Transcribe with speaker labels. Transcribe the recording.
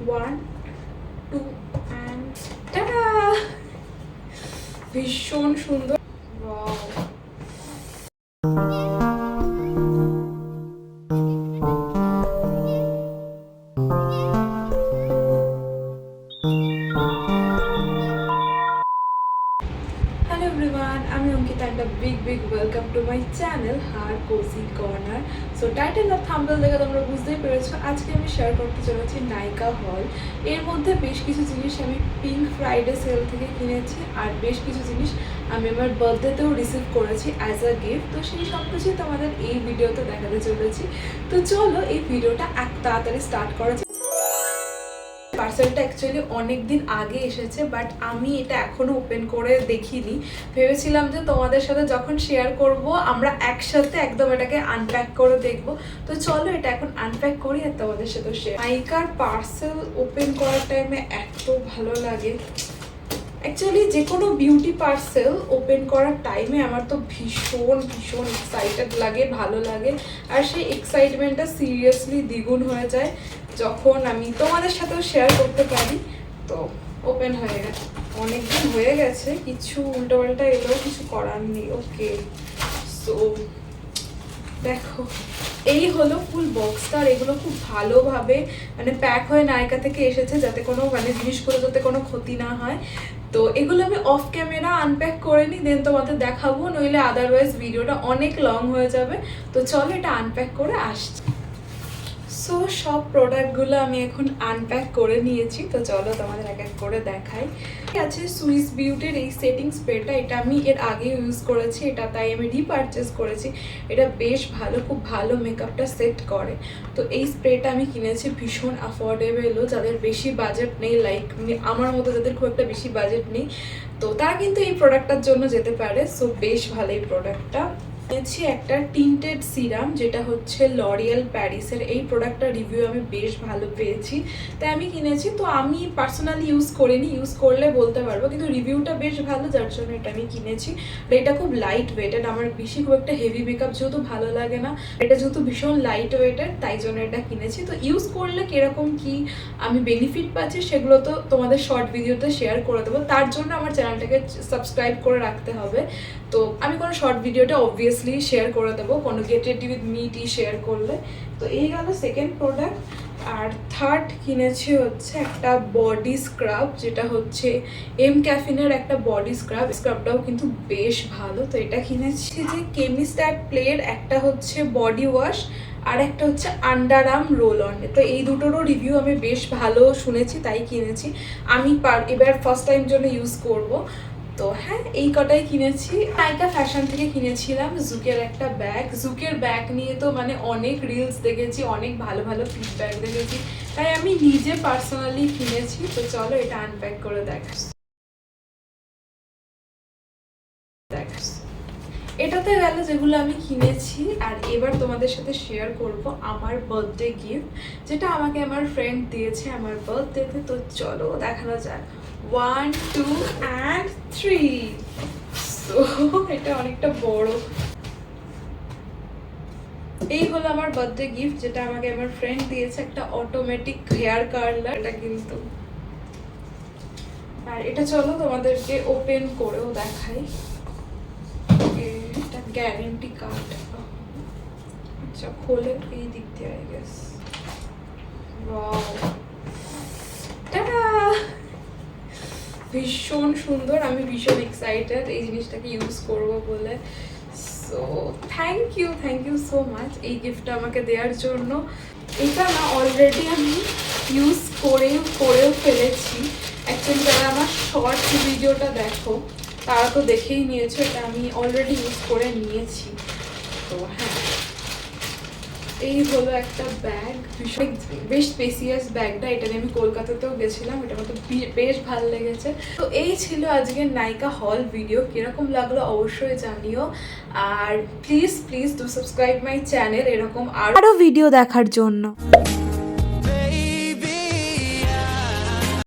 Speaker 1: 1 2 and ta-da! ভীষণ সুন্দর। Wow, hello everyone, আমি অঙ্কিতা একটা big welcome to my channel her cozy corner. So title আর থাম্বনেল দেখে তোমরা বুঝতেই পেরেছো আজকে আমি শেয়ার করতে চলেছি নাইকা হল। এর মধ্যে বেশ কিছু জিনিস আমি পিঙ্ক ফ্রাইডে সেল থেকে কিনেছি, আর বেশ কিছু জিনিস আমি আমার বার্থডেতেও রিসিভ করেছি অ্যাজ আ গিফট। তো সেই সব কিছুই তোমাদের এই ভিডিওতে দেখাতে চলেছি। তো চলো এই ভিডিওটা তাড়াতাড়ি স্টার্ট করা। পার্সেলটা অ্যাকচুয়ালি অনেক দিন আগে এসেছে, বাট আমি এটা এখনো ওপেন করে দেখিনি। ভেবেছিলাম যে তোমাদের সাথে যখন শেয়ার করব আমরা একসাথে একদম এটাকে আনপ্যাক করে দেখব। তো চলো এটা এখন আনপ্যাক করি আর তোমাদের সাথে শেয়ার। নাইকার পার্সেল ওপেন করার টাইমে এত ভালো লাগে। অ্যাকচুয়ালি যে কোনো বিউটি পার্সেল ওপেন করার টাইমে আমার তো ভীষণ এক্সাইটেড লাগে, ভালো লাগে। আর সেই এক্সাইটমেন্টটা সিরিয়াসলি দ্বিগুণ হয়ে যায় যখন আমি তোমাদের সাথেও শেয়ার করতে পারি। তো ওপেন হয়ে গেছে, অনেকদিন হয়ে গেছে, কিছু উল্টোপাল্টা এলেও কিছু করার নেই। ওকে, সো দেখো এই হলো ফুল বক্সটা। আর এগুলো খুব ভালোভাবে মানে প্যাক হয়ে নাইকা থেকে এসেছে, যাতে কোনো মানে জিনিসগুলো যাতে কোনো ক্ষতি না হয়। তো এগুলো আমি অফ ক্যামেরা আনপ্যাক করে নিই, দেন তোমাদের দেখাবো, নইলে আদারওয়াইজ ভিডিওটা অনেক লং হয়ে যাবে। তো চলো এটা আনপ্যাক করে আসছি। সো সব প্রোডাক্টগুলো আমি এখন আনপ্যাক করে নিয়েছি। তো চলো তোমাদের এক এক করে দেখাই। আছে সুইস বিউটির এই সেটিং স্প্রেটা, এটা আমি এর আগে ইউজ করেছি, এটা তাই আমি রিপারচেস করেছি। এটা বেশ ভালো, খুব ভালো মেকআপটা সেট করে। তো এই স্প্রেটা আমি কিনেছি, ভীষণ অ্যাফোর্ডেবলও। যাদের বেশি বাজেট নেই, লাইক আমার মতো যাদের খুব একটা বেশি বাজেট নেই, তো তারা কিন্তু এই প্রোডাক্টটার জন্য যেতে পারে। সো বেশ ভালো এই প্রোডাক্টটা। কিনেছি একটা টিন্টেড সিরাম, যেটা হচ্ছে লরিয়াল প্যারিসের। এই প্রোডাক্টটার রিভিউ আমি বেশ ভালো পেয়েছি, তাই আমি কিনেছি। তো আমি পার্সোনালি ইউজ করিনি, ইউজ করলে বলতে পারবো, কিন্তু রিভিউটা বেশ ভালো, যার জন্য এটা আমি কিনেছি। আর এটা খুব লাইট ওয়েটেড, আমার বেশি খুব একটা হেভি মেকআপ যেহেতু ভালো লাগে না, এটা যেহেতু ভীষণ লাইট ওয়েটেড, তাই জন্য এটা কিনেছি। তো ইউজ করলে কিরকম কি আমি বেনিফিট পাচ্ছি সেগুলো তো তোমাদের শর্ট ভিডিওতে শেয়ার করে দেবো। তার জন্য আমার চ্যানেলটাকে সাবস্ক্রাইব করে রাখতে হবে। তো আমি কোনো শর্ট ভিডিওটা অবভিয়াসলি শেয়ার করে দেবো, কোনো get ready with me share করলে। তো এই গেল সেকেন্ড প্রোডাক্ট। আর থার্ড কিনেছি হচ্ছে একটা বডি স্ক্রাব, যেটা হচ্ছে এম ক্যাফিনের একটা বডি স্ক্রাব। স্ক্রাবটাও কিন্তু বেশ ভালো। তো এটা কিনেছি যে কেমিস্ট অ্যাট প্লের একটা হচ্ছে বডি ওয়াশ, আর একটা হচ্ছে আন্ডার আর্ম রোল অন। তো এই দুটোরও রিভিউ আমি বেশ ভালো শুনেছি, তাই কিনেছি। আমি এবার ফার্স্ট টাইম জন্য ইউজ করব। তো হ্যাঁ, এই কটাই কিনেছি। নাইকা ফ্যাশন থেকে কিনেছিলাম জুকের একটা ব্যাগ। জুকের ব্যাগ নিয়ে তো মানে অনেক রিলস দেখেছি, অনেক ভালো ফিডব্যাক দেখেছি, তাই আমি নিজে পার্সোনালি কিনেছি। তো চলো এটা আনপ্যাক করে দেখাচ্ছি। এটাতে গেল যেগুলো আমি কিনেছি। আর এবার তোমাদের সাথে শেয়ার করব আমার বার্থডে গিফট, যেটা আমাকে আমার ফ্রেন্ড দিয়েছে আমার বার্থডেতে। তো চলো দেখানো যাক। 1 2 and 3। সো এটা অনেকটা বড়। এই হলো আমার বার্থডে গিফট, যেটা আমাকে আমার ফ্রেন্ড দিয়েছে, একটা অটোমেটিক হেয়ার কার্লার। এটা কিন্তু, আর এটা চলো তোমাদেরকে ওপেন করেও দেখাই। এটা গ্যারেন্টি কার্ড। আচ্ছা, খোলে এই দিক দিয়ে আই গেস। Wow, tata! ভীষণ সুন্দর, আমি ভীষণ এক্সাইটেড এই জিনিসটাকে ইউজ করব বলে। So thank you so much এই গিফটটা আমাকে দেওয়ার জন্য। এটা না অলরেডি আমি ইউজ করেও ফেলেছি। অ্যাকচুয়ালি যারা আমার শর্ট ভিডিওটা দেখো তারা তো দেখেই নিয়েছো, এটা আমি অলরেডি ইউজ করে নিয়েছি। তো হ্যাঁ, এই হলো একটা ব্যাগ, ভীষণ বেশ স্পেসিয়াস ব্যাগটা। এটা নিয়ে আমি কলকাতাতেও গেছিলাম, এটা আমার তো বেশ ভালো লেগেছে। তো এই ছিল আজকের নাইকা হল ভিডিও। কিরকম লাগলো অবশ্যই জানিও। আর please do subscribe my channel এরকম আরও ভিডিও দেখার জন্য।